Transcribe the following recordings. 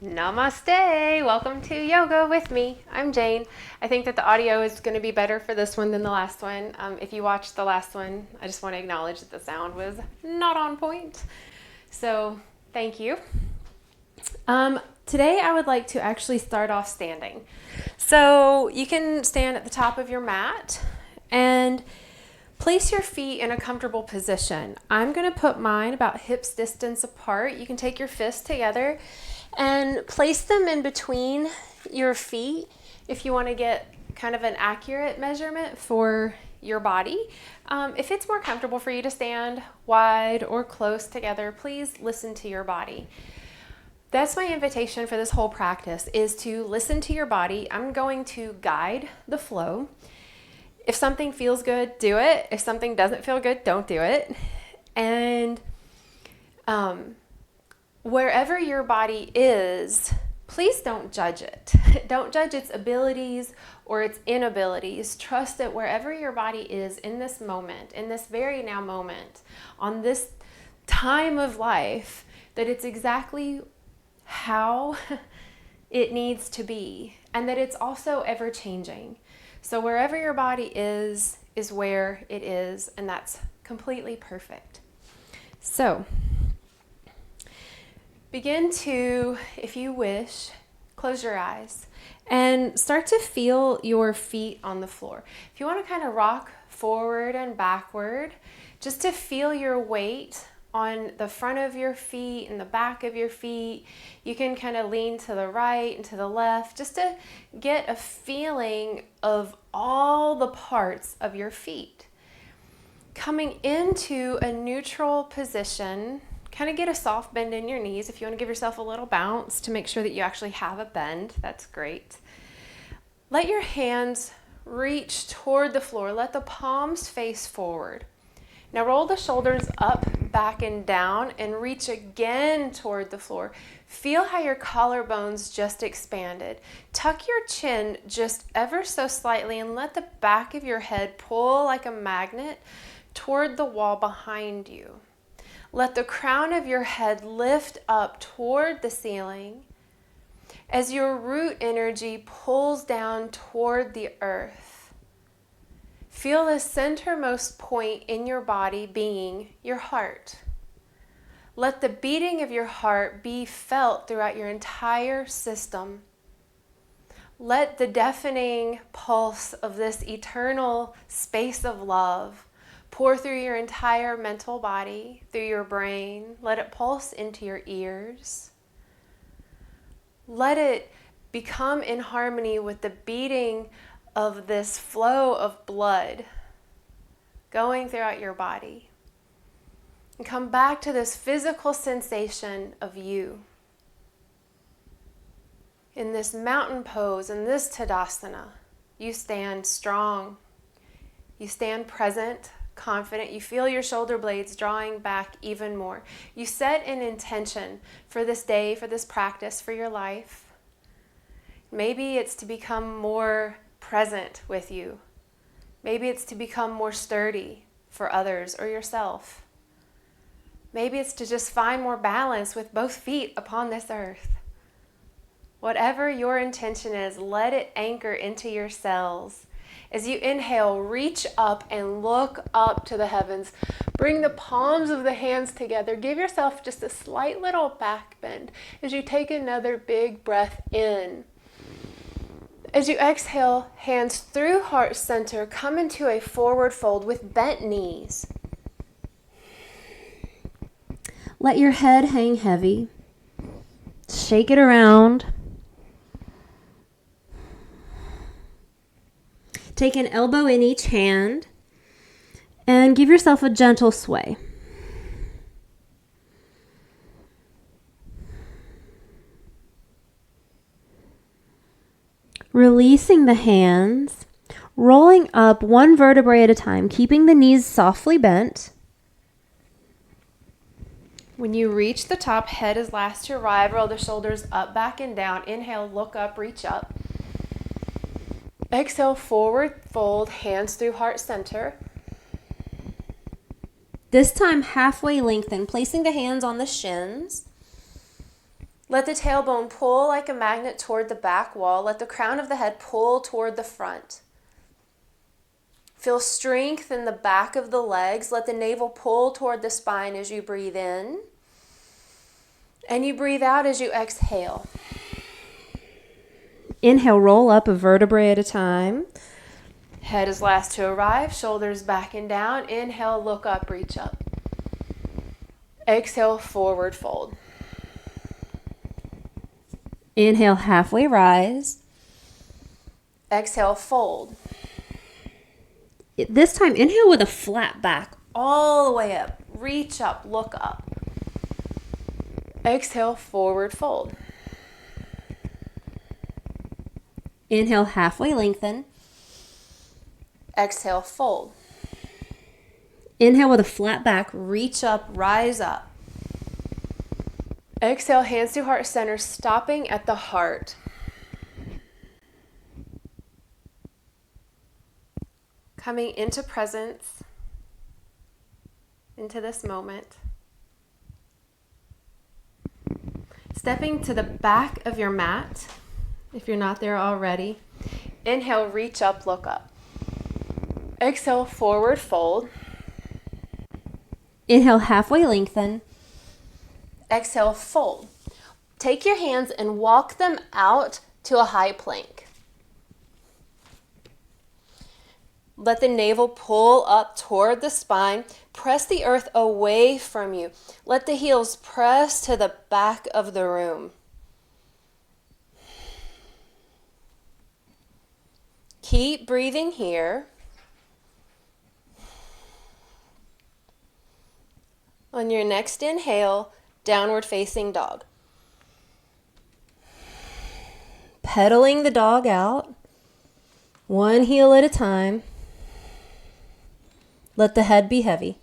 Namaste! Welcome to Yoga with me. I'm Jane. I think that the audio is going to be better for this one than the last one. If you watched the last one, I just want to acknowledge that the sound was not on point. So, thank you. Today I would like to actually start off standing. So, you can stand at the top of your mat and place your feet in a comfortable position. I'm going to put mine about hips distance apart. You can take your fists together and place them in between your feet if you want to get kind of an accurate measurement for your body. If it's more comfortable for you to stand wide or close together, please listen to your body. That's my invitation for this whole practice, is to listen to your body. I'm going to guide the flow. If something feels good, do it. If something doesn't feel good, don't do it. And wherever your body is, please don't judge it. Don't judge its abilities or its inabilities. Trust that wherever your body is in this moment, in this very now moment, on this time of life, that it's exactly how it needs to be, and that it's also ever changing. So wherever your body is where it is, and that's completely perfect. So, begin to, if you wish, close your eyes and start to feel your feet on the floor. If you want to kind of rock forward and backward, just to feel your weight on the front of your feet and the back of your feet. You can kind of lean to the right and to the left, just to get a feeling of all the parts of your feet. Coming into a neutral position, kind of get a soft bend in your knees. If you want to give yourself a little bounce to make sure that you actually have a bend, that's great. Let your hands reach toward the floor. Let the palms face forward. Now roll the shoulders up, back, and down, and reach again toward the floor. Feel how your collarbones just expanded. Tuck your chin just ever so slightly and let the back of your head pull like a magnet toward the wall behind you. Let the crown of your head lift up toward the ceiling as your root energy pulls down toward the earth. Feel the centermost point in your body being your heart. Let the beating of your heart be felt throughout your entire system. Let the deafening pulse of this eternal space of love pour through your entire mental body, through your brain. Let it pulse into your ears. Let it become in harmony with the beating of this flow of blood going throughout your body. And come back to this physical sensation of you. In this mountain pose, in this Tadasana, you stand strong. You stand present, confident. You feel your shoulder blades drawing back even more. You set an intention for this day, for this practice, for your life. Maybe it's to become more present with you. Maybe it's to become more sturdy for others or yourself. Maybe it's to just find more balance with both feet upon this earth. Whatever your intention is, let it anchor into your cells. As you inhale, reach up and look up to the heavens. Bring the palms of the hands together. Give yourself just a slight little back bend as you take another big breath in. As you exhale, hands through heart center, come into a forward fold with bent knees. Let your head hang heavy. Shake it around. Take an elbow in each hand and give yourself a gentle sway. Releasing the hands, rolling up one vertebrae at a time, keeping the knees softly bent. When you reach the top, head is last to arrive. Roll the shoulders up, back, and down. Inhale, look up, reach up. Exhale, forward fold, hands through heart center. This time halfway lengthen, placing the hands on the shins. Let the tailbone pull like a magnet toward the back wall. Let the crown of the head pull toward the front. Feel strength in the back of the legs. Let the navel pull toward the spine as you breathe in. And you breathe out as you exhale. Inhale, roll up a vertebrae at a time. Head is last to arrive, shoulders back and down. Inhale, look up, reach up. Exhale, forward fold. Inhale, halfway rise. Exhale, fold. This time, inhale with a flat back, all the way up. Reach up, look up. Exhale, forward fold. Inhale, halfway lengthen. Exhale, fold. Inhale with a flat back, reach up, rise up. Exhale, hands to heart center, stopping at the heart. Coming into presence, into this moment. Stepping to the back of your mat, if you're not there already. Inhale, reach up, look up. Exhale, forward fold. Inhale, halfway lengthen. Exhale, fold. Take your hands and walk them out to a high plank. Let the navel pull up toward the spine. Press the earth away from you. Let the heels press to the back of the room. Keep breathing here. On your next inhale, downward facing dog. Pedaling the dog out, one heel at a time. Let the head be heavy.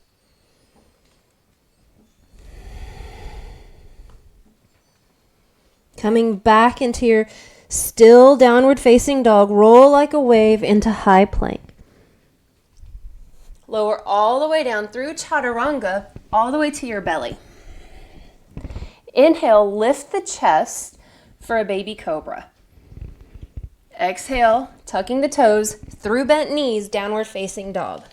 Coming back into your still downward facing dog, roll like a wave into high plank. Lower all the way down through chaturanga, all the way to your belly. Inhale, lift the chest for a baby cobra. Exhale, tucking the toes through bent knees, downward facing dog.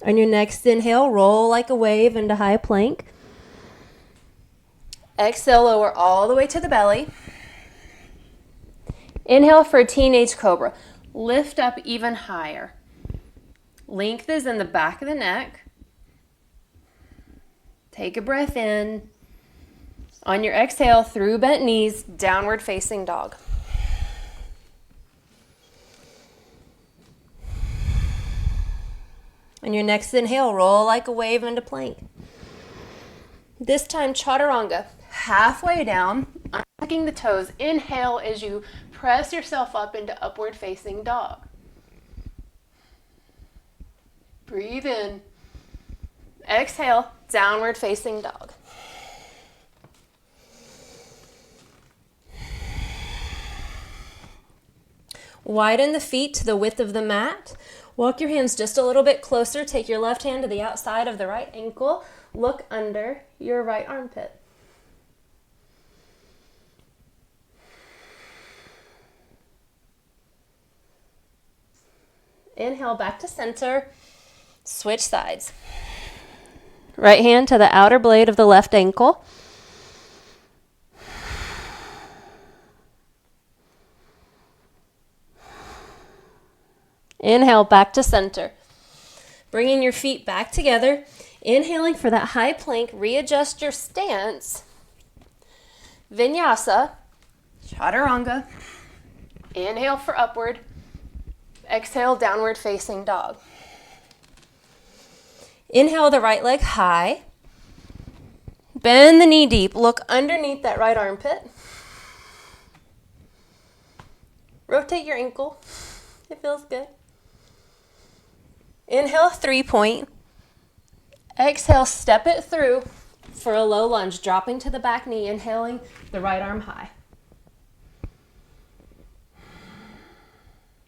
On your next inhale, roll like a wave into high plank. Exhale, lower all the way to the belly. Inhale for a teenage cobra. Lift up even higher. Length is in the back of the neck. Take a breath in. On your exhale, through bent knees, downward facing dog. On your next inhale, roll like a wave into plank. This time, chaturanga, halfway down, untucking the toes. Inhale as you press yourself up into upward facing dog. Breathe in. Exhale, downward facing dog. Widen the feet to the width of the mat. Walk your hands just a little bit closer. Take your left hand to the outside of the right ankle. Look under your right armpit. Inhale back to center. Switch sides. Right hand to the outer blade of the left ankle. Inhale back to center. Bringing your feet back together. Inhaling for that high plank. Readjust your stance. Vinyasa. Chaturanga. Inhale for upward. Exhale, downward facing dog. Inhale the right leg high. Bend the knee deep. Look underneath that right armpit. Rotate your ankle. It feels good. Inhale, 3-point. Exhale, step it through for a low lunge, dropping to the back knee, inhaling the right arm high.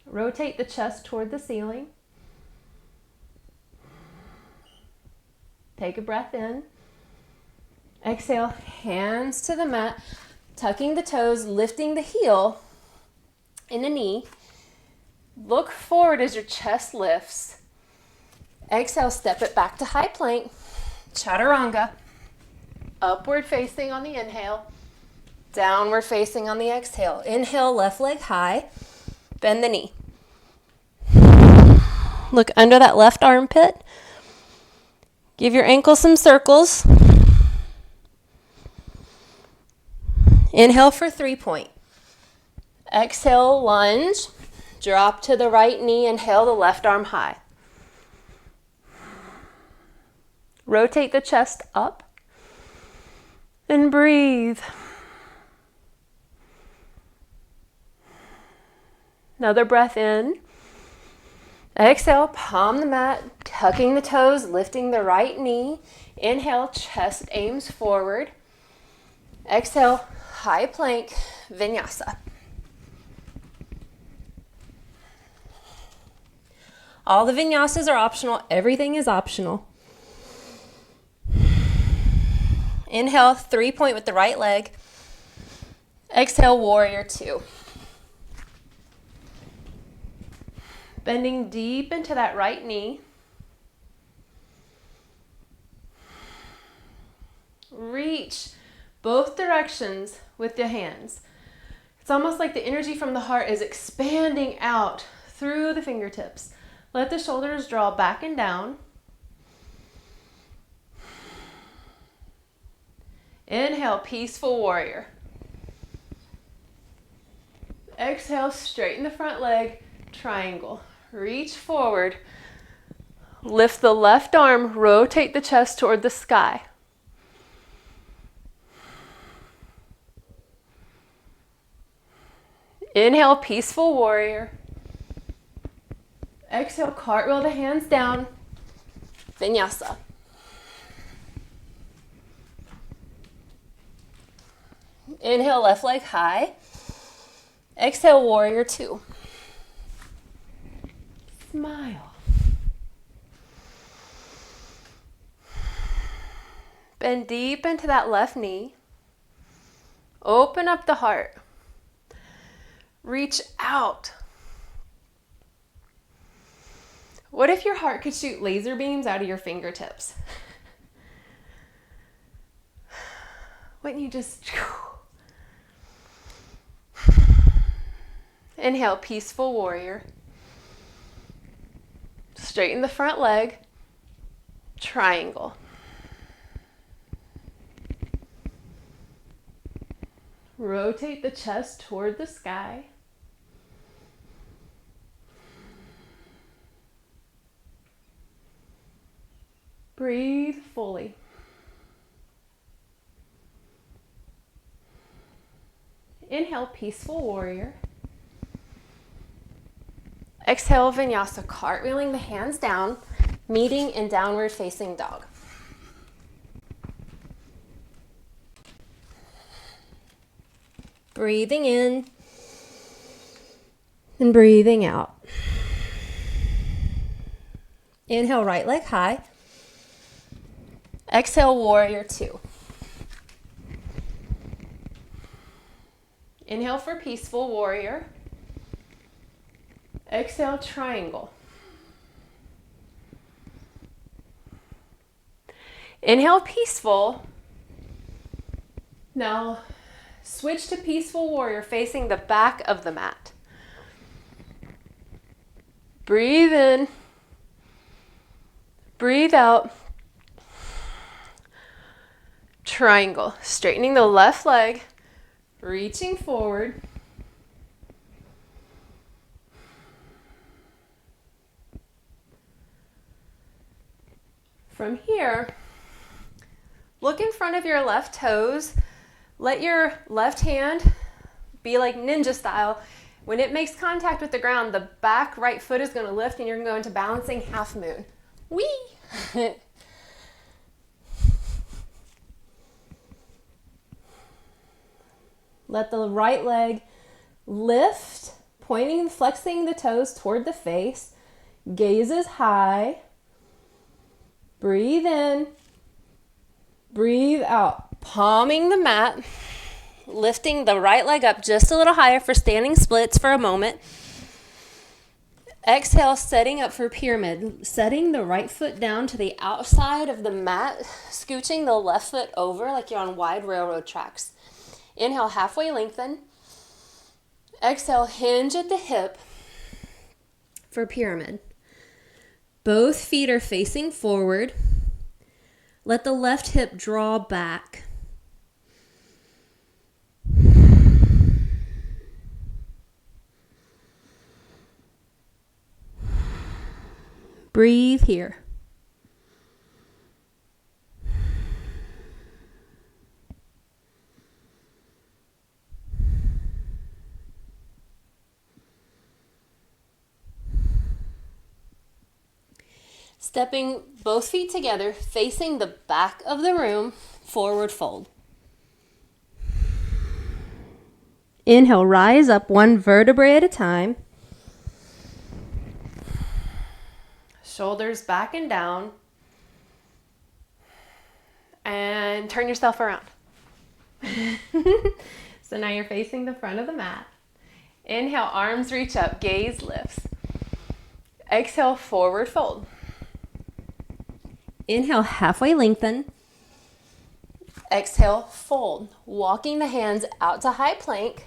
Rotate the chest toward the ceiling. Take a breath in. Exhale, hands to the mat, tucking the toes, lifting the heel in the knee. Look forward as your chest lifts. Exhale, step it back to high plank. Chaturanga. Upward facing on the inhale. Downward facing on the exhale. Inhale, left leg high. Bend the knee. Look under that left armpit. Give your ankle some circles. Inhale for 3-point. Exhale, lunge. Drop to the right knee. Inhale, the left arm high. Rotate the chest up. And breathe. Another breath in. Exhale, palm the mat, tucking the toes, lifting the right knee. Inhale, chest aims forward. Exhale, high plank, vinyasa. All the vinyasas are optional. Everything is optional. Inhale, 3-point with the right leg. Exhale, warrior 2. Bending deep into that right knee. Reach both directions with the hands. It's almost like the energy from the heart is expanding out through the fingertips. Let the shoulders draw back and down. Inhale, peaceful warrior. Exhale, straighten the front leg, triangle. Reach forward. Lift the left arm, rotate the chest toward the sky. Inhale, peaceful warrior. Exhale, cartwheel the hands down. Vinyasa. Inhale, left leg high. Exhale, warrior 2. Smile. Bend deep into that left knee. Open up the heart. Reach out. What if your heart could shoot laser beams out of your fingertips? Wouldn't you just... Inhale, peaceful warrior. Straighten the front leg. Triangle. Rotate the chest toward the sky. Breathe fully. Inhale, peaceful warrior. Exhale, vinyasa, cartwheeling the hands down, meeting in downward facing dog. Breathing in and breathing out. Inhale, right leg high. Exhale, warrior 2. Inhale for peaceful warrior. Exhale, triangle. Inhale, peaceful. Now, switch to peaceful warrior facing the back of the mat. Breathe in. Breathe out. Triangle. Straightening the left leg. Reaching forward. From here, look in front of your left toes. Let your left hand be like ninja style. When it makes contact with the ground, the back right foot is going to lift and you're going to go into balancing half moon. Whee! Let the right leg lift, pointing and flexing the toes toward the face. Gaze is high. Breathe in. Breathe out, palming the mat, lifting the right leg up just a little higher for standing splits for a moment. Exhale, setting up for pyramid, setting the right foot down to the outside of the mat, scooching the left foot over like you're on wide railroad tracks. Inhale, halfway lengthen. Exhale, hinge at the hip for pyramid. Both feet are facing forward. Let the left hip draw back. Breathe here. Stepping both feet together, facing the back of the room, forward fold. Inhale, rise up one vertebrae at a time. Shoulders back and down. And turn yourself around. So now you're facing the front of the mat. Inhale, arms reach up, gaze lifts. Exhale, forward fold. Inhale, halfway lengthen. Exhale, fold. Walking the hands out to high plank.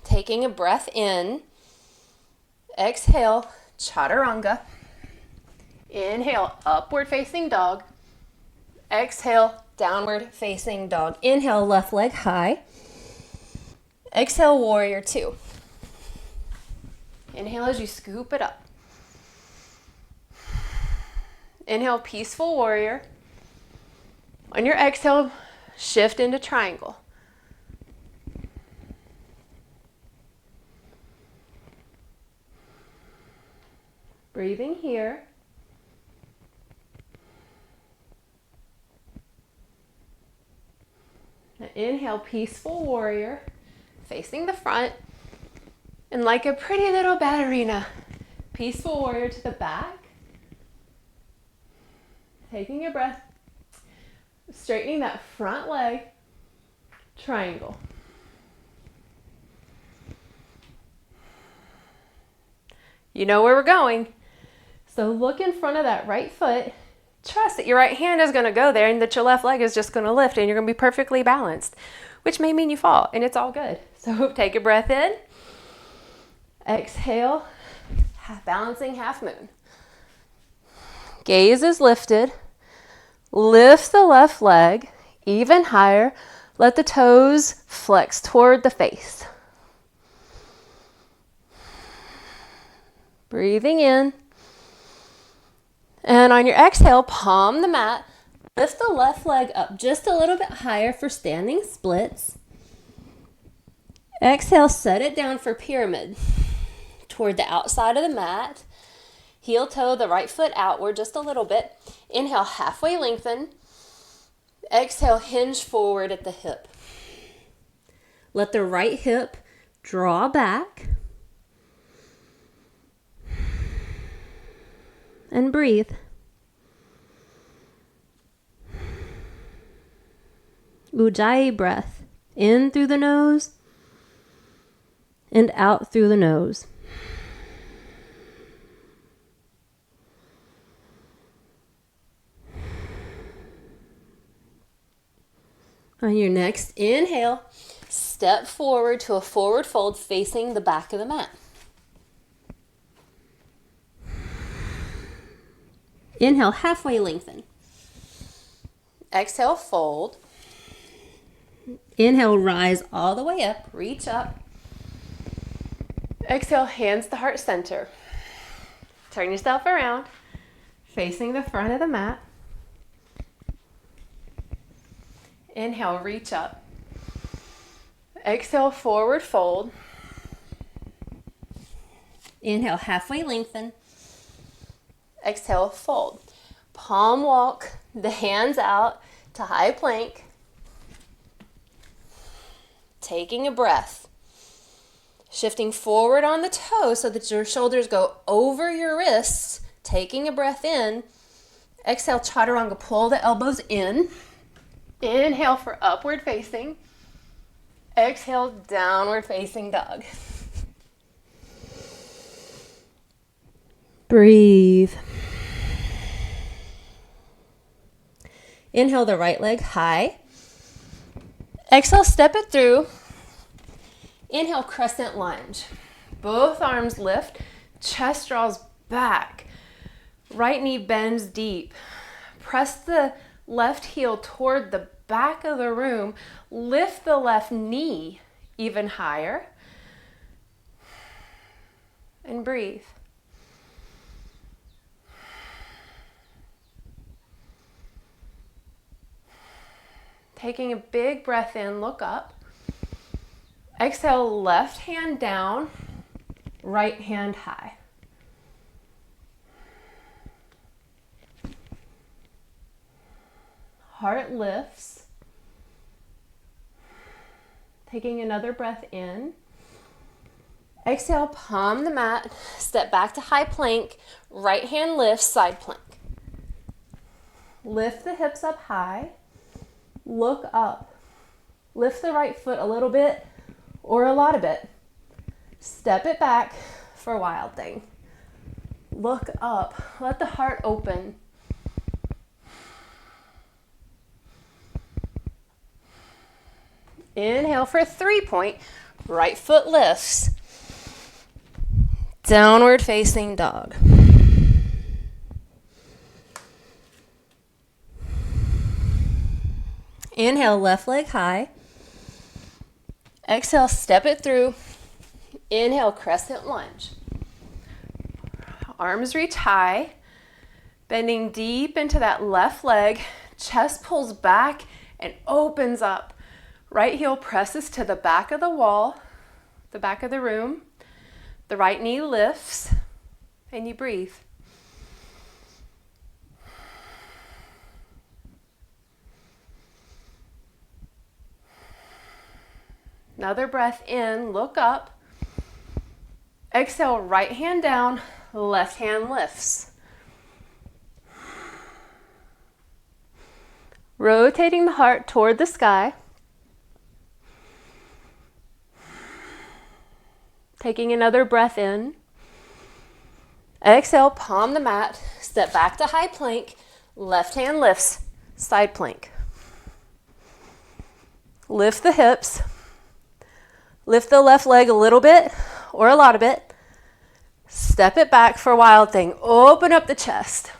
Taking a breath in. Exhale, chaturanga. Inhale, upward facing dog. Exhale, downward facing dog. Inhale, left leg high. Exhale, warrior two. Inhale as you scoop it up. Inhale, peaceful warrior. On your exhale, shift into triangle. Breathing here. Now inhale, peaceful warrior, facing the front. And like a pretty little ballerina, peaceful warrior to the back. Taking a breath, straightening that front leg, triangle. You know where we're going. So look in front of that right foot. Trust that your right hand is going to go there and that your left leg is just going to lift and you're going to be perfectly balanced, which may mean you fall, and it's all good. So take a breath in. Exhale, balancing half moon. Gaze is lifted. Lift the left leg even higher. Let the toes flex toward the face. Breathing in. And on your exhale, palm the mat. Lift the left leg up just a little bit higher for standing splits. Exhale, set it down for pyramid. Toward the outside of the mat. Heel toe the right foot outward just a little bit. Inhale, halfway lengthen. Exhale, hinge forward at the hip. Let the right hip draw back. And breathe. Ujjayi breath. In through the nose and out through the nose. On your next inhale, step forward to a forward fold facing the back of the mat. Inhale, halfway lengthen. Exhale, fold. Inhale, rise all the way up, reach up. Exhale, hands to heart center. Turn yourself around, facing the front of the mat. Inhale, reach up. Exhale, forward fold. Inhale, halfway lengthen. Exhale, fold. Palm walk the hands out to high plank. Taking a breath. Shifting forward on the toes so that your shoulders go over your wrists. Taking a breath in. Exhale, chaturanga, pull the elbows in. Inhale for upward facing. Exhale, downward facing dog. Breathe. Inhale the right leg high. Exhale, step it through. Inhale, crescent lunge. Both arms lift, chest draws back. Right knee bends deep. Press the left heel toward the back of the room. Lift the left knee even higher. And breathe. Taking a big breath in, look up. Exhale, left hand down, right hand high. Heart lifts. Taking another breath in. Exhale, palm the mat, step back to high plank, right hand lifts, side plank. Lift the hips up high, look up. Lift the right foot a little bit or a lot of it. Step it back for wild thing. Look up, let the heart open. Inhale for 3-point, right foot lifts. Downward facing dog. Inhale, left leg high. Exhale, step it through. Inhale, crescent lunge. Arms reach high, bending deep into that left leg. Chest pulls back and opens up. Right heel presses to the back of the wall, the back of the room. The right knee lifts, and you breathe. Another breath in, look up. Exhale, right hand down, left hand lifts. Rotating the heart toward the sky. Taking another breath in. Exhale, palm the mat, step back to high plank, left hand lifts, side plank. Lift the hips. Lift the left leg a little bit or a lot of it. Step it back for wild thing. Open up the chest.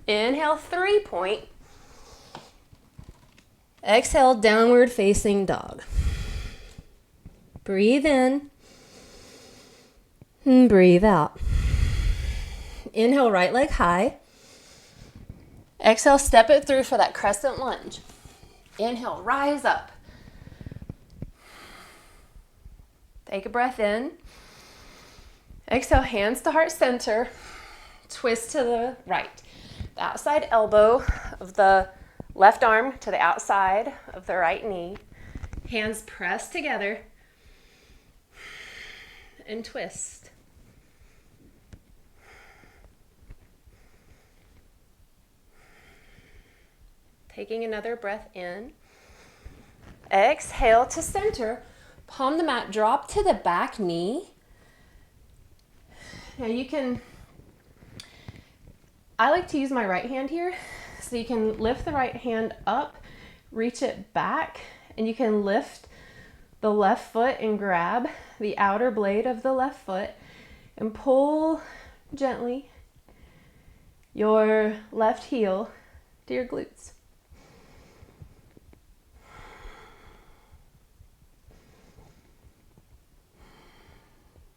Inhale, 3-point. Exhale, downward facing dog. Breathe in and breathe out. Inhale, right leg high. Exhale, step it through for that crescent lunge. Inhale, rise up. Take a breath in. Exhale, hands to heart center. Twist to the right. The outside elbow of the left arm to the outside of the right knee. Hands press together and twist. Taking another breath in. Exhale to center. Palm the mat, drop to the back knee. Now I like to use my right hand here, so you can lift the right hand up, reach it back, and you can lift the left foot and grab the outer blade of the left foot and pull gently your left heel to your glutes.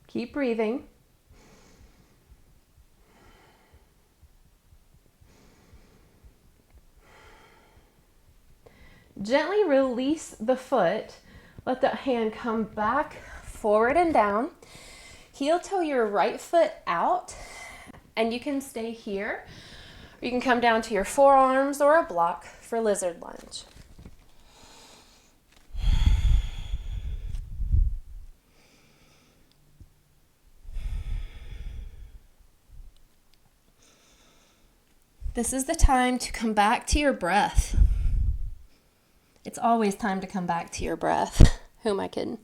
Keep breathing. Gently release the foot. Let the hand come back, forward and down. Heel toe your right foot out, and you can stay here. Or you can come down to your forearms or a block for lizard lunge. This is the time to come back to your breath. It's always time to come back to your breath. Who am I kidding?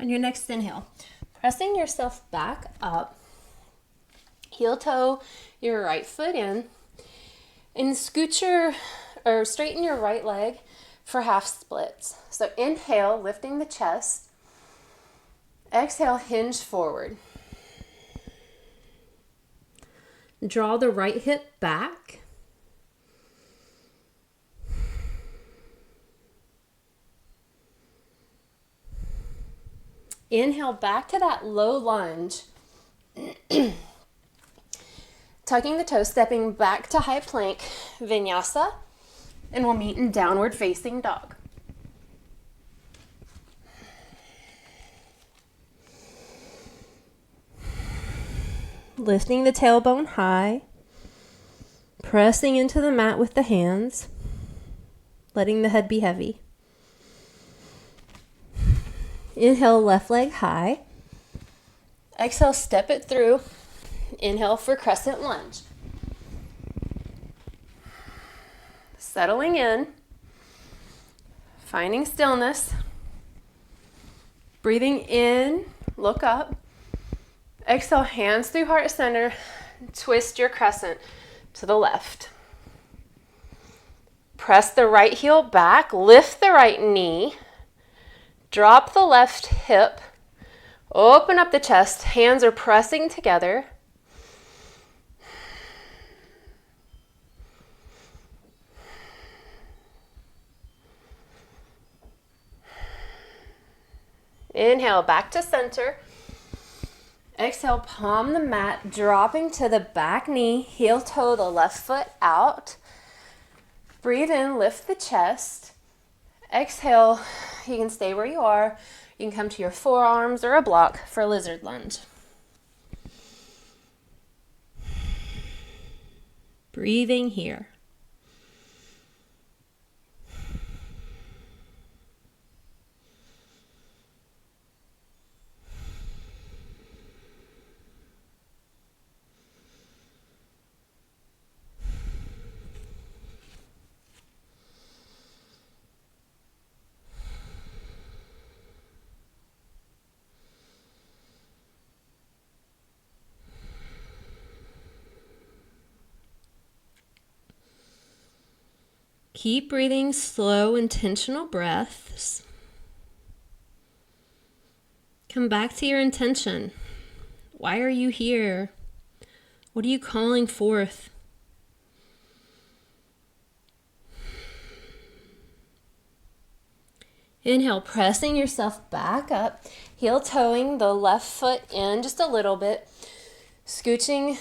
On your next inhale, pressing yourself back up, heel toe your right foot in, and straighten your right leg for half splits. So inhale, lifting the chest. Exhale, hinge forward. Draw the right hip back. Inhale back to that low lunge. Tucking the toes, stepping back to high plank, vinyasa, and we'll meet in downward facing dog. Lifting the tailbone high, pressing into the mat with the hands, letting the head be heavy. Inhale, left leg high. Exhale, step it through. Inhale for crescent lunge. Settling in. Finding stillness. Breathing in, look up. Exhale, hands through heart center. Twist your crescent to the left. Press the right heel back. Lift the right knee. Drop the left hip, open up the chest, hands are pressing together. Inhale, back to center. Exhale, palm the mat, dropping to the back knee, heel toe the left foot out. Breathe in, lift the chest. Exhale, you can stay where you are. You can come to your forearms or a block for lizard lunge. Breathing here. Keep breathing slow, intentional breaths. Come back to your intention. Why are you here? What are you calling forth? Inhale, pressing yourself back up, heel toeing the left foot in just a little bit, scooching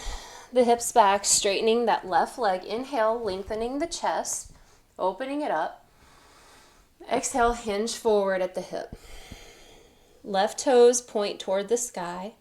the hips back, straightening that left leg. Inhale, lengthening the chest. Opening it up. Exhale, hinge forward at the hip. Left toes point toward the sky.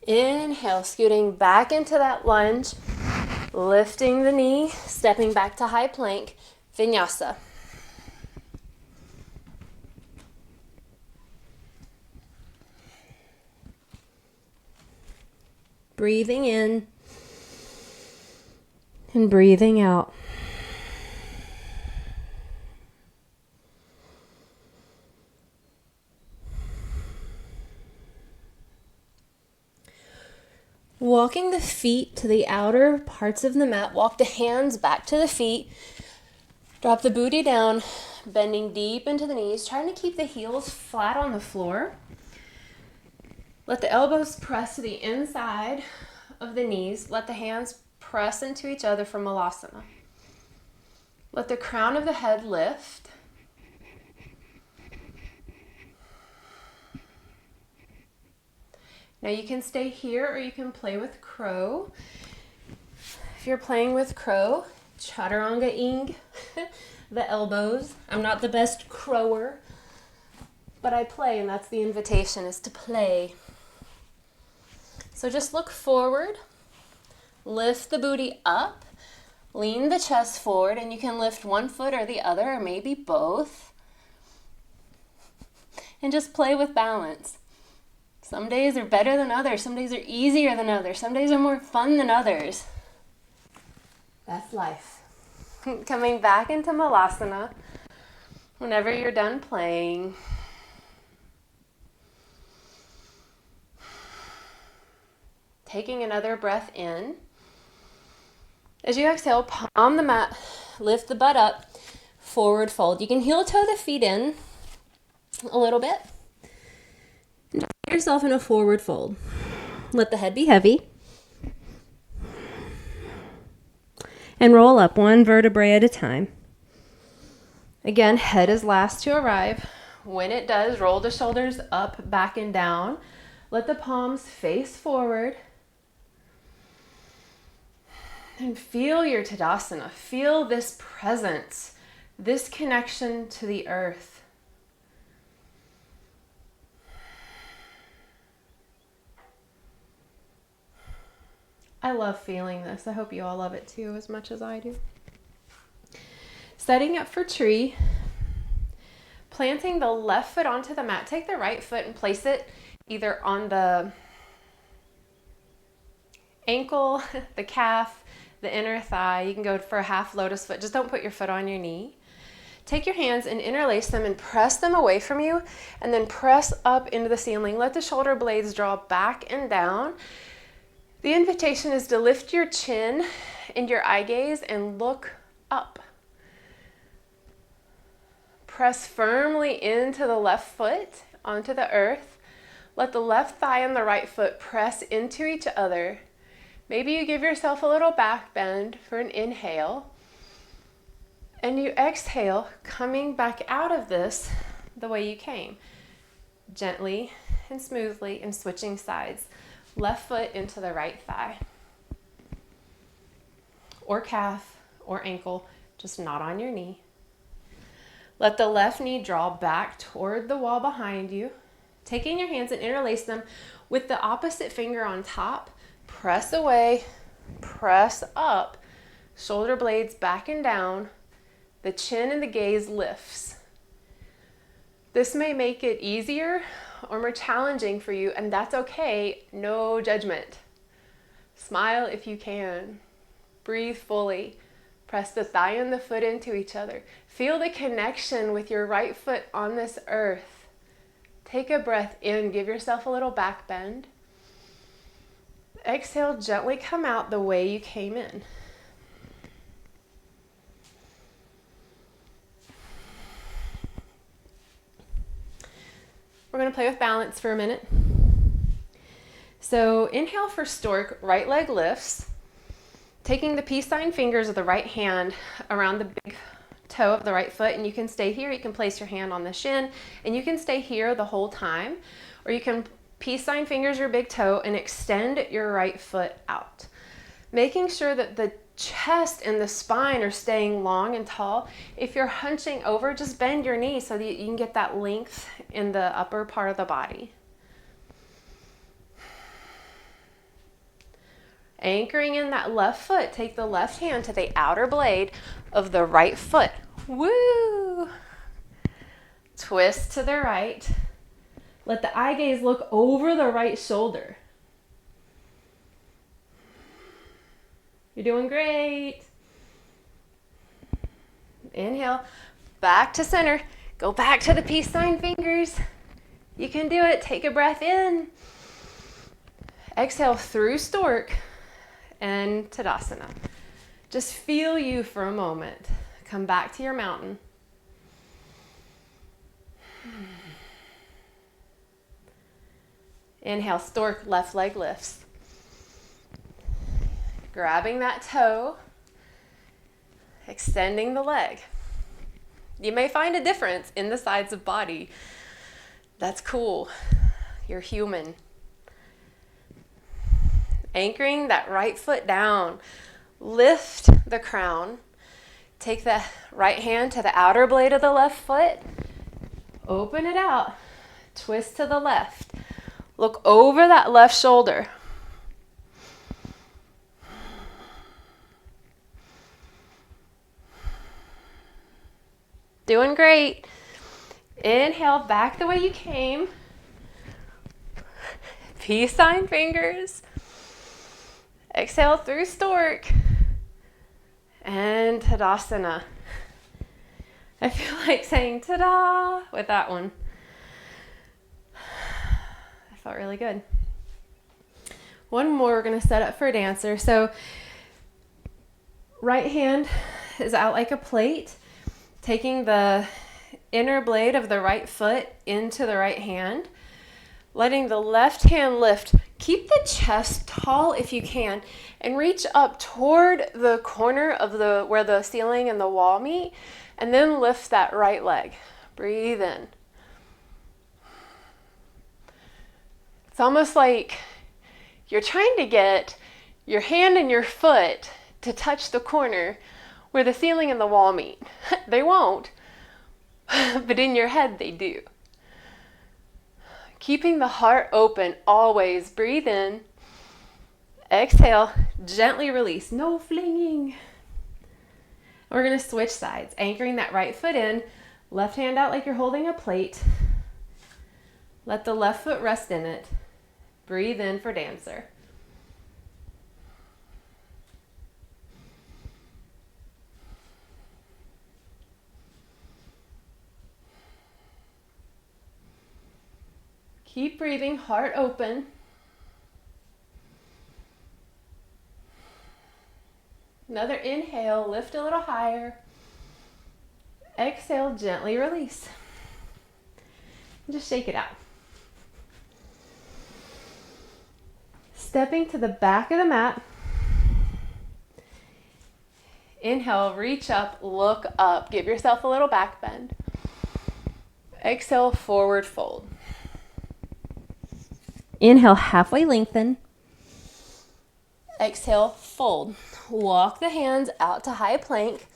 Inhale, scooting back into that lunge. Lifting the knee, stepping back to high plank, vinyasa. Breathing in and breathing out. Walking the feet to the outer parts of the mat. Walk the hands back to the feet. Drop the booty down, bending deep into the knees, trying to keep the heels flat on the floor. Let the elbows press to the inside of the knees. Let the hands press into each other for Malasana. Let the crown of the head lift. Now you can stay here or you can play with crow. If you're playing with crow, chaturanga-ing, the elbows. I'm not the best crower, but I play, and that's the invitation, is to play. So just look forward, lift the booty up, lean the chest forward, and you can lift one foot or the other, or maybe both. And just play with balance. Some days are better than others. Some days are easier than others. Some days are more fun than others. That's life. Coming back into Malasana whenever you're done playing. Taking another breath in. As you exhale, palm the mat, lift the butt up, forward fold. You can heel toe the feet in a little bit. And just put yourself in a forward fold. Let the head be heavy. And roll up one vertebrae at a time. Again, head is last to arrive. When it does, roll the shoulders up, back, and down. Let the palms face forward. And feel your Tadasana. Feel this presence, this connection to the earth. I love feeling this. I hope you all love it too, as much as I do. Setting up for tree. Planting the left foot onto the mat. Take the right foot and place it either on the ankle, the calf, the inner thigh. You can go for a half lotus foot. Just don't put your foot on your knee. Take your hands and interlace them and press them away from you, and then press up into the ceiling. Let the shoulder blades draw back and down. The invitation is to lift your chin and your eye gaze and look up. Press firmly into the left foot, onto the earth. Let the left thigh and the right foot press into each other. Maybe you give yourself a little back bend for an inhale. And you exhale, coming back out of this the way you came. Gently and smoothly, and switching sides. Left foot into the right thigh. Or calf, or ankle, just not on your knee. Let the left knee draw back toward the wall behind you. Taking your hands and interlace them with the opposite finger on top. Press away, press up. Shoulder blades back and down. The chin and the gaze lifts. This may make it easier or more challenging for you, and that's okay. No judgment. Smile if you can. Breathe fully. Press the thigh and the foot into each other. Feel the connection with your right foot on this earth. Take a breath in. Give yourself a little back bend. Exhale, gently come out the way you came in. We're going to play with balance for a minute. So inhale for stork, right leg lifts. Taking the peace sign fingers of the right hand around the big toe of the right foot, and you can stay here. You can place your hand on the shin, and you can stay here the whole time, or you can peace sign fingers your big toe and extend your right foot out. Making sure that the chest and the spine are staying long and tall. If you're hunching over, just bend your knee so that you can get that length in the upper part of the body. Anchoring in that left foot, take the left hand to the outer blade of the right foot. Woo! Twist to the right. Let the eye gaze look over the right shoulder. You're doing great. Inhale, back to center. Go back to the peace sign fingers. You can do it. Take a breath in. Exhale through stork and Tadasana. Just feel you for a moment. Come back to your mountain. Inhale, stork, left leg lifts. Grabbing that toe. extending the leg. You may find a difference in the sides of body. That's cool. You're human. Anchoring that right foot down. Lift the crown. Take the right hand to the outer blade of the left foot. Open it out. Twist to the left. Look over that left shoulder. Doing great. Inhale back the way you came. Peace sign fingers. Exhale through stork. And Tadasana. I feel like saying ta-da with that one. That felt really good. One more we're going to set up for a dancer. So right hand is out like a plate, taking the inner blade of the right foot into the right hand, letting the left hand lift. Keep the chest tall if you can, and reach up toward the corner of where the ceiling and the wall meet, and then lift that right leg. Breathe in. It's almost like you're trying to get your hand and your foot to touch the corner where the ceiling and the wall meet. They won't, but in your head they do. Keeping the heart open always. Breathe in. Exhale. Gently release. No flinging. We're going to switch sides. Anchoring that right foot in. Left hand out like you're holding a plate. Let the left foot rest in it. Breathe in for dancer. Keep breathing, heart open. Another inhale, lift a little higher. Exhale, gently release. Just shake it out. Stepping to the back of the mat. Inhale, reach up, look up. Give yourself a little back bend. Exhale, forward fold. Inhale, halfway lengthen. Exhale, fold. Walk the hands out to high plank.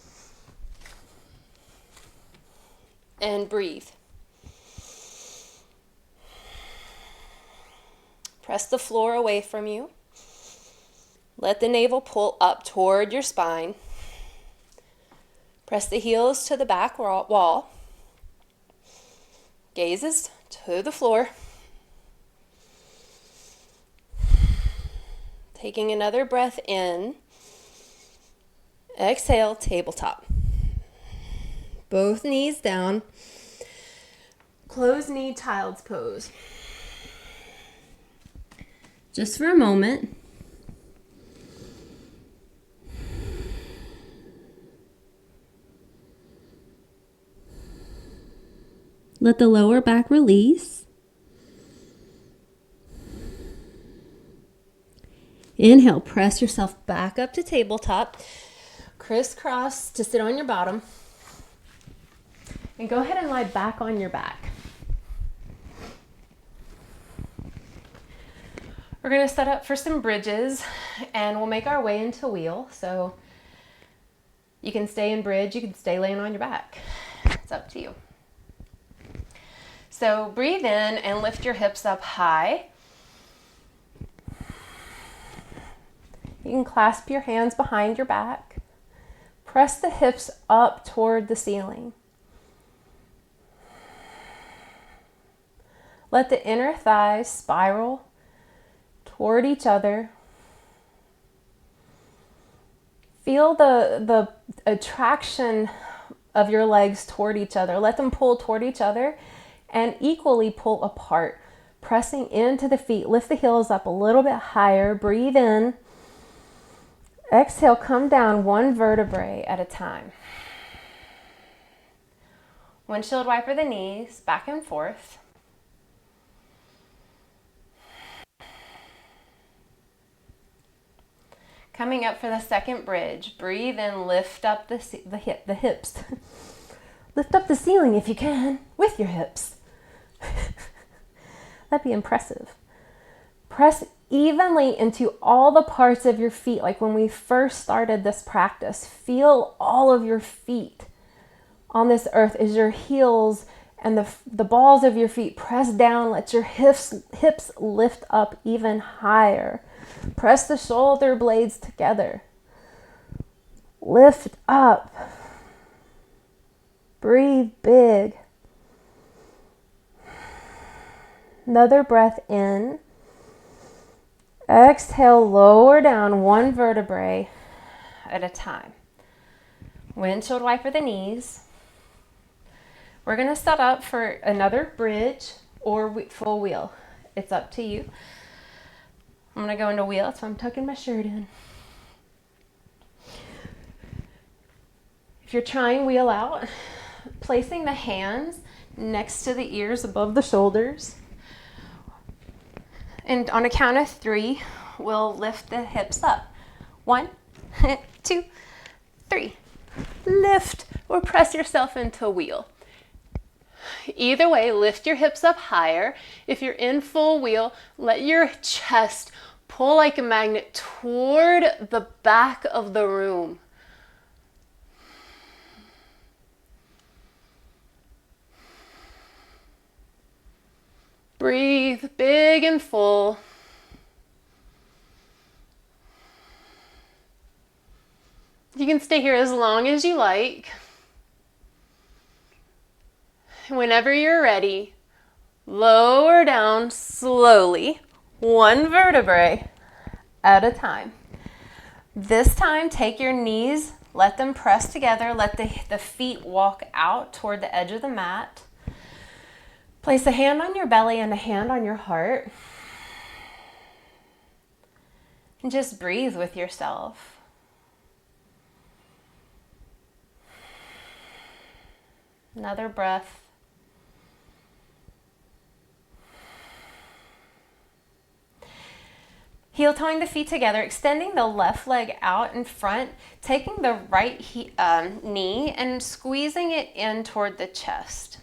And breathe. Press the floor away from you. Let the navel pull up toward your spine. Press the heels to the back wall. Gazes to the floor. Taking another breath in. Exhale, tabletop. Both knees down. Closed knee child's pose. Just for a moment. Let the lower back release. Inhale, press yourself back up to tabletop. Crisscross to sit on your bottom. And go ahead and lie back on your back. We're going to set up for some bridges, and we'll make our way into wheel. So you can stay in bridge, you can stay laying on your back. It's up to you. So breathe in and lift your hips up high. You can clasp your hands behind your back. Press the hips up toward the ceiling. Let the inner thighs spiral toward each other. Feel the attraction of your legs toward each other. Let them pull toward each other and equally pull apart. Pressing into the feet. Lift the heels up a little bit higher. Breathe in. Exhale, come down one vertebrae at a time. Windshield wiper the knees, back and forth. Coming up for the second bridge. Breathe in, lift up the hips. Lift up the ceiling if you can, with your hips. That'd be impressive. Press evenly into all the parts of your feet. Like when we first started this practice, feel all of your feet on this earth as your heels and the balls of your feet press down. Let your hips lift up even higher. Press the shoulder blades together. Lift up. Breathe big. Another breath in. Exhale, lower down one vertebrae at a time. Windshield wiper the knees. We're going to set up for another bridge or full wheel. It's up to you. I'm going to go into wheel, so I'm tucking my shirt in. If you're trying wheel out, placing the hands next to the ears above the shoulders. And on a count of 3, we'll lift the hips up. 1, 2, 3. Lift or press yourself into wheel. Either way, lift your hips up higher. If you're in full wheel, let your chest pull like a magnet toward the back of the room. Breathe big and full. You can stay here as long as you like. Whenever you're ready, lower down slowly, one vertebrae at a time. This time, take your knees, let them press together, let the feet walk out toward the edge of the mat. Place a hand on your belly and a hand on your heart. And just breathe with yourself. Another breath. Heel toeing the feet together, extending the left leg out in front, taking the right knee and squeezing it in toward the chest.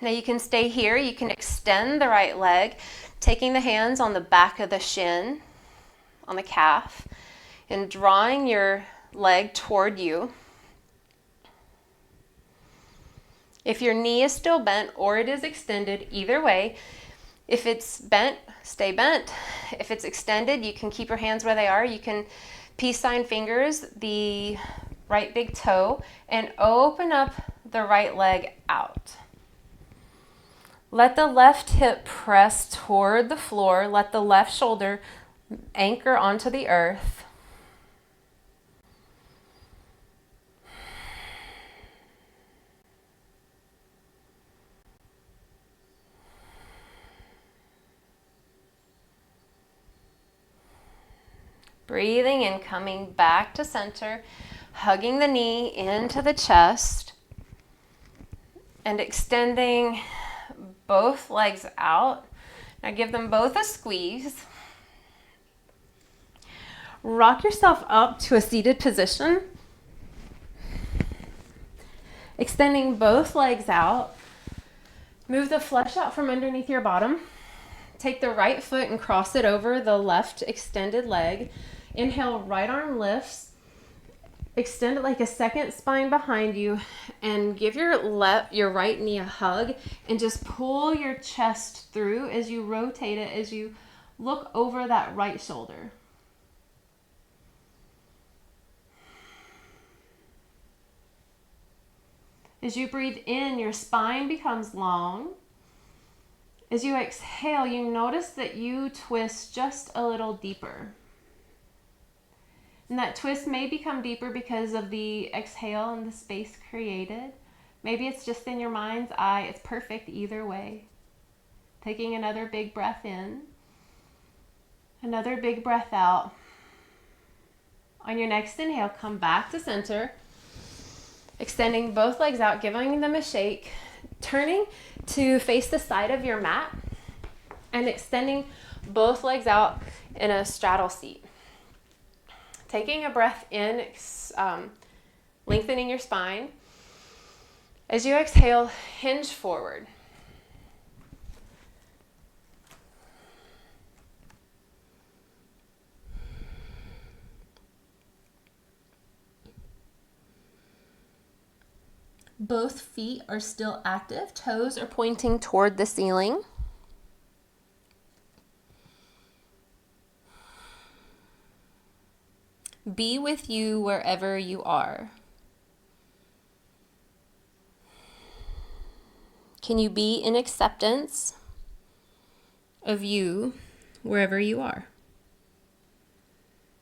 Now you can stay here. You can extend the right leg, taking the hands on the back of the shin, on the calf, and drawing your leg toward you. If your knee is still bent or it is extended, either way, if it's bent, stay bent. If it's extended, you can keep your hands where they are. You can peace sign fingers the right big toe and open up the right leg out. Let the left hip press toward the floor. Let the left shoulder anchor onto the earth. Breathing and coming back to center, hugging the knee into the chest, and extending both legs out. Now give them both a squeeze. Rock yourself up to a seated position. Extending both legs out. Move the flesh out from underneath your bottom. Take the right foot and cross it over the left extended leg. Inhale, right arm lifts. Extend it like a second spine behind you and give your right knee a hug and just pull your chest through as you rotate it, as you look over that right shoulder. As you breathe in, your spine becomes long. As you exhale, you notice that you twist just a little deeper. And that twist may become deeper because of the exhale and the space created. Maybe it's just in your mind's eye. It's perfect either way. Taking another big breath in. Another big breath out. On your next inhale, come back to center. Extending both legs out, giving them a shake. turning to face the side of your mat and extending both legs out in a straddle seat. Taking a breath in, lengthening your spine. As you exhale, hinge forward. Both feet are still active. Toes are pointing toward the ceiling. Be with you wherever you are. Can you be in acceptance of you wherever you are?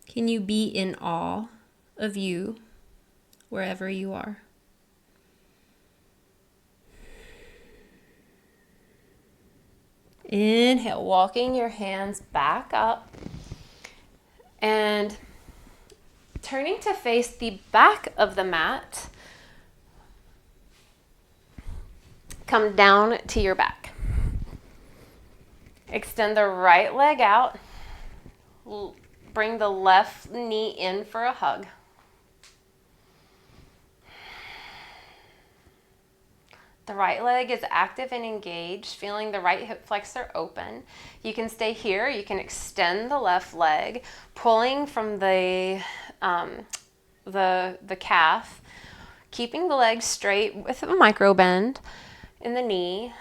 Can you be in awe of you wherever you are? Inhale, walking your hands back up and turning to face the back of the mat. Come down to your back. Extend the right leg out. Bring the left knee in for a hug. The right leg is active and engaged, feeling the right hip flexor open. You can stay here. You can extend the left leg, pulling from the calf, keeping the leg straight with a micro bend in the knee,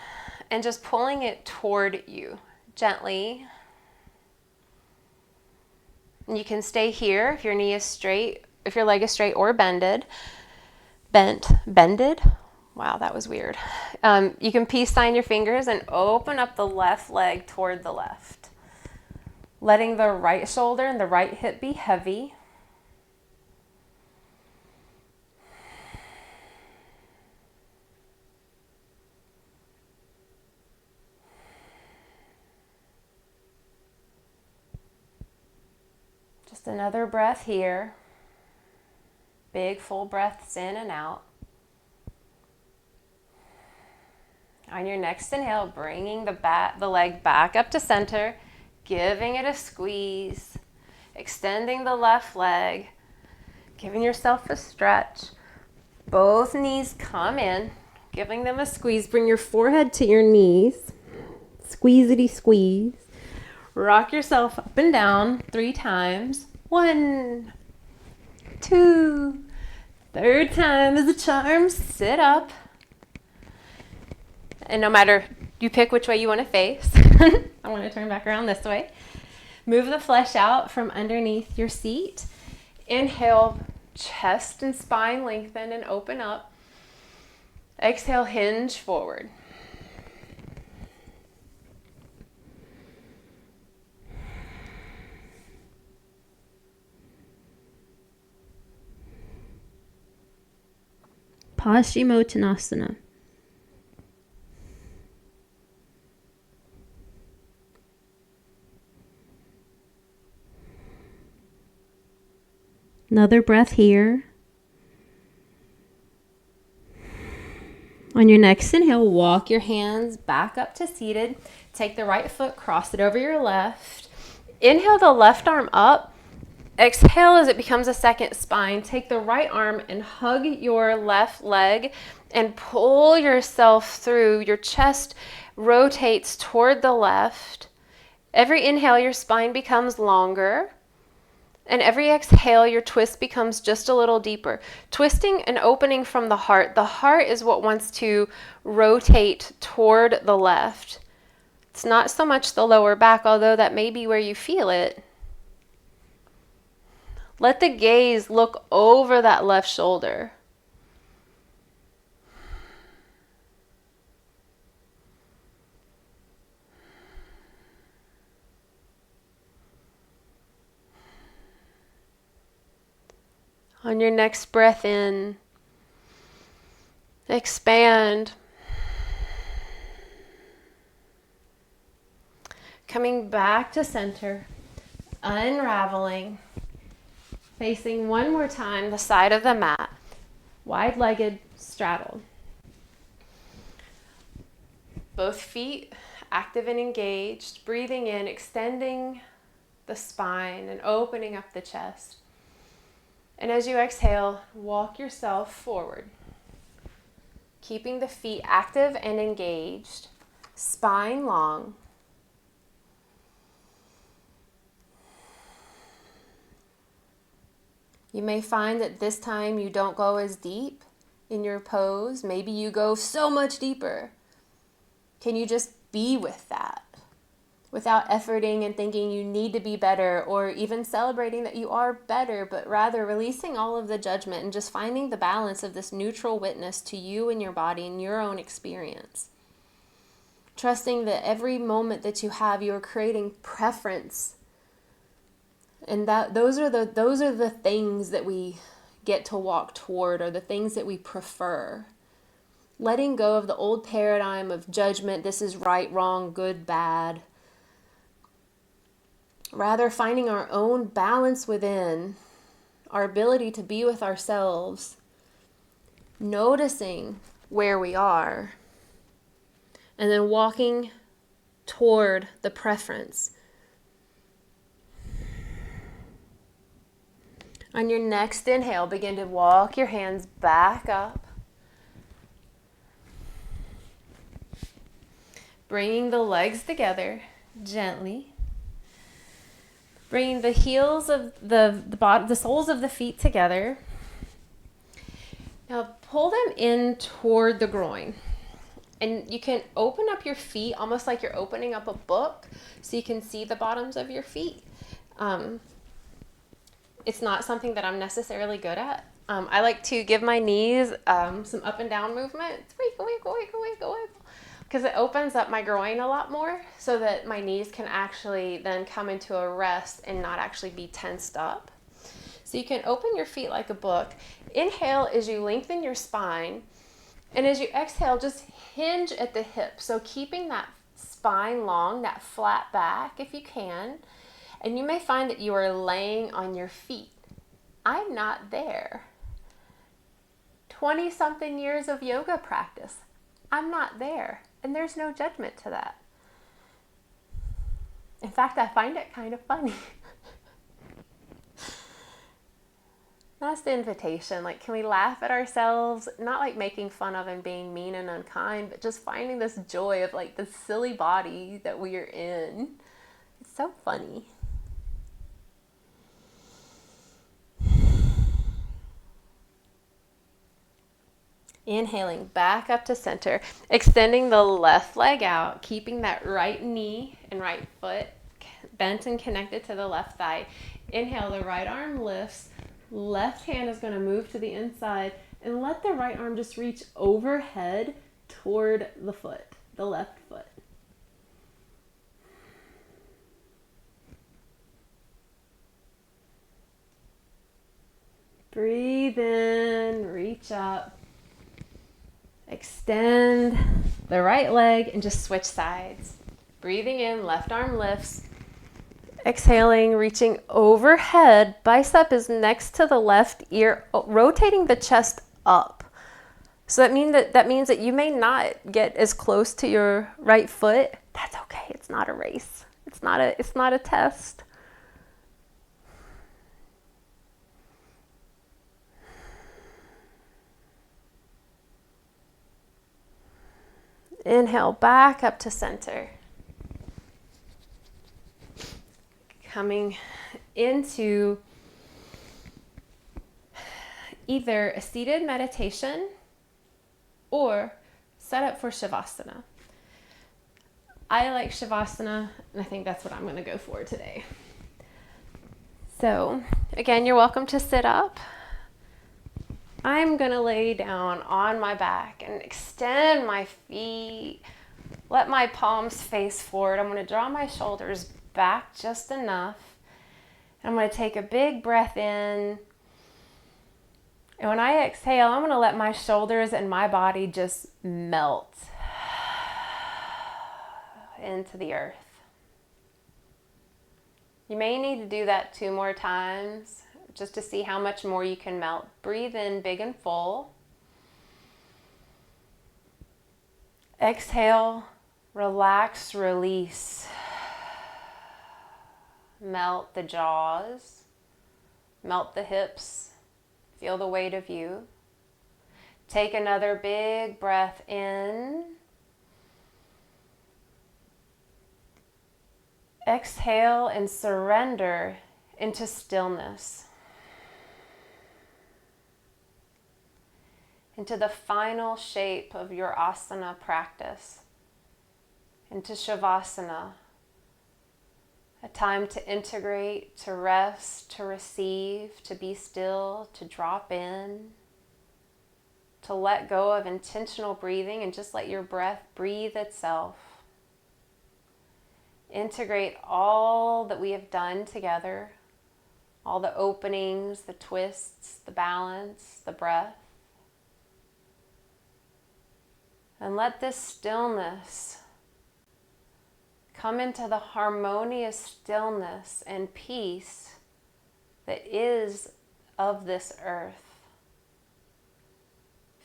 and just pulling it toward you gently. And you can stay here if your knee is straight, if your leg is straight or bended. Wow, that was weird. You can peace sign your fingers and open up the left leg toward the left. Letting the right shoulder and the right hip be heavy. Just another breath here. Big full breaths in and out. On your next inhale, bringing the leg back up to center, giving it a squeeze, extending the left leg, giving yourself a stretch. Both knees come in, giving them a squeeze. Bring your forehead to your knees. Squeezity squeeze. Rock yourself up and down 3 times. 1, 2, third time is the charm. Sit up. And no matter, you pick which way you want to face. I want to turn back around this way. Move the flesh out from underneath your seat. Inhale, chest and spine lengthen and open up. Exhale, hinge forward. Paschimottanasana. Another breath here. On your next inhale, walk your hands back up to seated. Take the right foot, cross it over your left. Inhale the left arm up. Exhale as it becomes a second spine. Take the right arm and hug your left leg and pull yourself through. Your chest rotates toward the left. Every inhale, your spine becomes longer. And every exhale, your twist becomes just a little deeper. Twisting and opening from the heart. The heart is what wants to rotate toward the left. It's not so much the lower back, although that may be where you feel it. Let the gaze look over that left shoulder. On your next breath in, expand. Coming back to center, unraveling, facing one more time the side of the mat, wide-legged straddled. both feet active and engaged, breathing in, extending the spine and opening up the chest. And as you exhale, walk yourself forward, keeping the feet active and engaged, spine long. You may find that this time you don't go as deep in your pose. Maybe you go so much deeper. Can you just be with that without efforting and thinking you need to be better, or even celebrating that you are better, but rather releasing all of the judgment and just finding the balance of this neutral witness to you and your body and your own experience. Trusting that every moment that you have, you're creating preference. And that those are the things that we get to walk toward, or the things that we prefer. Letting go of the old paradigm of judgment, this is right, wrong, good, bad. Rather finding our own balance within, our ability to be with ourselves, noticing where we are, and then walking toward the preference. On your next inhale, begin to walk your hands back up, bringing the legs together gently. Bringing the heels of the soles of the feet together. Now pull them in toward the groin. And you can open up your feet almost like you're opening up a book so you can see the bottoms of your feet. It's not something that I'm necessarily good at. I like to give my knees some up and down movement. Wiggle, wiggle, wiggle, wiggle, wiggle. Because it opens up my groin a lot more so that my knees can actually then come into a rest and not actually be tensed up. So you can open your feet like a book. Inhale as you lengthen your spine. And as you exhale, just hinge at the hip. So keeping that spine long, that flat back if you can. And you may find that you are laying on your feet. I'm not there. 20-something years of yoga practice. I'm not there. And there's no judgment to that. In fact, I find it kind of funny. That's the invitation. Like, can we laugh at ourselves? Not like making fun of and being mean and unkind, but just finding this joy of like the silly body that we are in. It's so funny. Inhaling back up to center, extending the left leg out, keeping that right knee and right foot bent and connected to the left thigh. Inhale, the right arm lifts, left hand is going to move to the inside, and let the right arm just reach overhead toward the foot, the left foot. Breathe in, reach up. Extend the right leg and just switch sides. Breathing in, left arm lifts. Exhaling, reaching overhead. Bicep is next to the left ear, rotating the chest up. So that means that you may not get as close to your right foot. That's okay. It's not a race. It's not a test. Inhale back up to center. Coming into either a seated meditation or set up for Shavasana. I like Shavasana, and I think that's what I'm going to go for today. So, again, you're welcome to sit up. I'm going to lay down on my back and extend my feet. Let my palms face forward. I'm going to draw my shoulders back just enough. And I'm going to take a big breath in. And when I exhale, I'm going to let my shoulders and my body just melt into the earth. You may need to do that 2 more times, just to see how much more you can melt. Breathe in big and full. Exhale, Relax, release. Melt the jaws. Melt the hips. Feel the weight of you. Take another big breath in. Exhale and surrender into stillness. Into the final shape of your asana practice. Into Shavasana. A time to integrate, to rest, to receive, to be still, to drop in, to let go of intentional breathing and just let your breath breathe itself. Integrate all that we have done together, all the openings, the twists, the balance, the breath. And let this stillness come into the harmonious stillness and peace that is of this earth.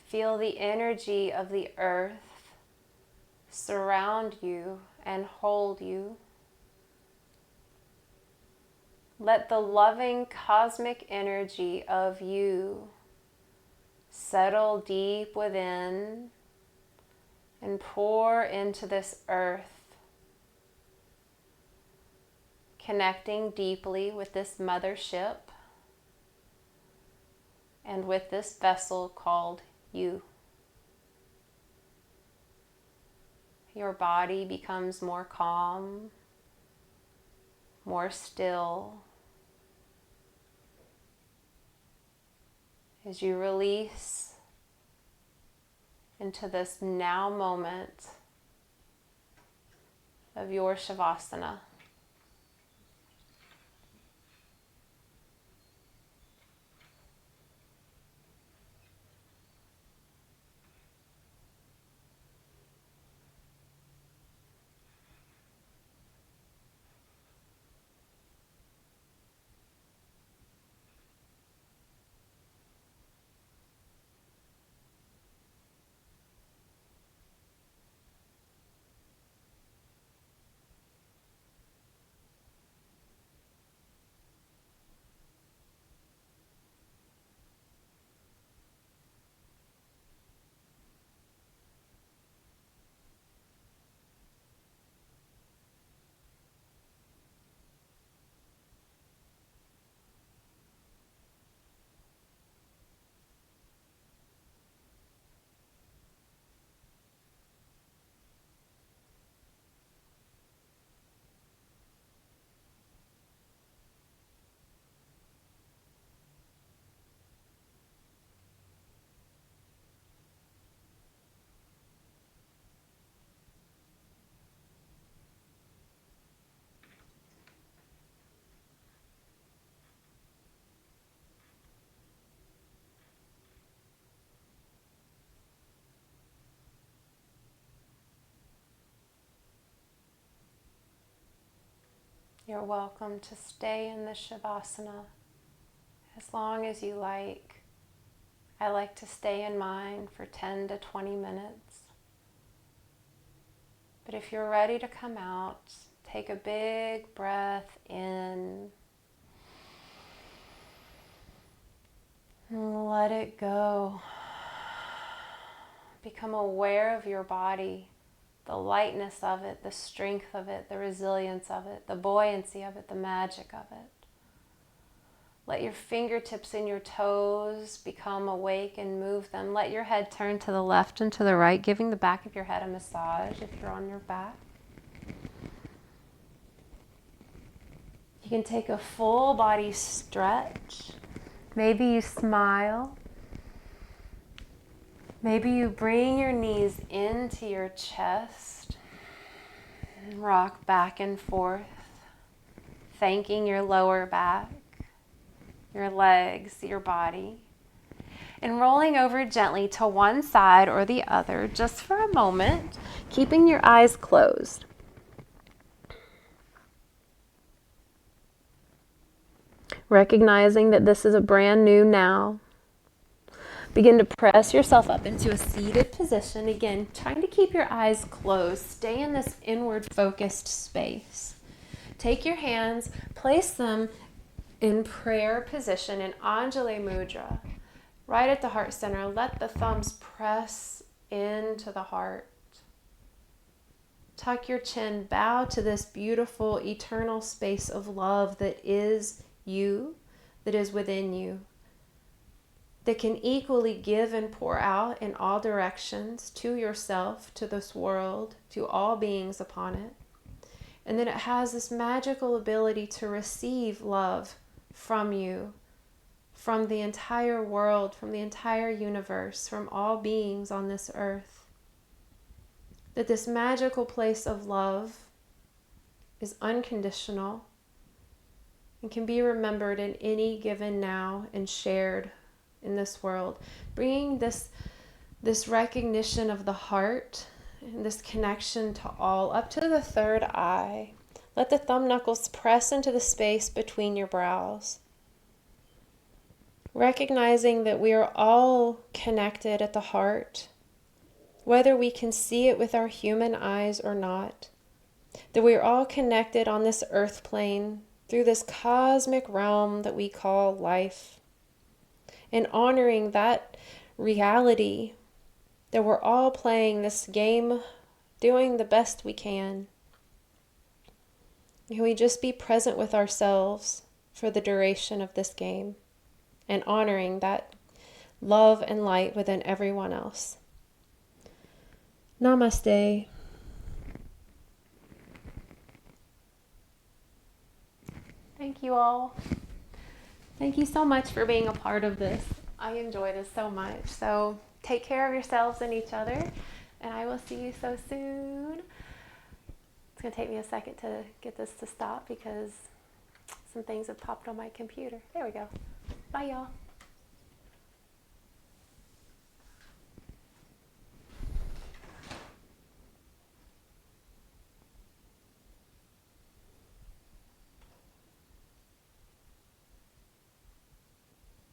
Feel the energy of the earth surround you and hold you. Let the loving cosmic energy of you settle deep within and pour into this earth, connecting deeply with this mothership and with this vessel called you. Your body becomes more calm, more still, as you release into this now moment of your Shavasana. You're welcome to stay in the Shavasana as long as you like. I like to stay in mine for 10 to 20 minutes. But if you're ready to come out, take a big breath in and let it go. Become aware of your body, the lightness of it, the strength of it, the resilience of it, the buoyancy of it, the magic of it. Let your fingertips and your toes become awake and move them. Let your head turn to the left and to the right, giving the back of your head a massage if you're on your back. You can take a full body stretch. Maybe you smile. Maybe you bring your knees into your chest and rock back and forth, thanking your lower back, your legs, your body, and rolling over gently to one side or the other just for a moment, keeping your eyes closed. Recognizing that this is a brand new now. Begin to press yourself up into a seated position. Again, trying to keep your eyes closed. Stay in this inward focused space. Take your hands, place them in prayer position in Anjali Mudra, right at the heart center. Let the thumbs press into the heart. Tuck your chin, bow to this beautiful eternal space of love that is you, that is within you, that can equally give and pour out in all directions to yourself, to this world, to all beings upon it. And then it has this magical ability to receive love from you, from the entire world, from the entire universe, from all beings on this earth. That this magical place of love is unconditional and can be remembered in any given now and shared in this world. Bringing this recognition of the heart and this connection to all up to the third eye. Let the thumb knuckles press into the space between your brows. Recognizing that we are all connected at the heart, whether we can see it with our human eyes or not. That we are all connected on this earth plane through this cosmic realm that we call life. And honoring that reality, that we're all playing this game, doing the best we can. Can we just be present with ourselves for the duration of this game and honoring that love and light within everyone else. Namaste. Thank you all. Thank you so much for being a part of this. I enjoy this so much. So take care of yourselves and each other, and I will see you so soon. It's going to take me a second to get this to stop because some things have popped on my computer. There we go. Bye, y'all.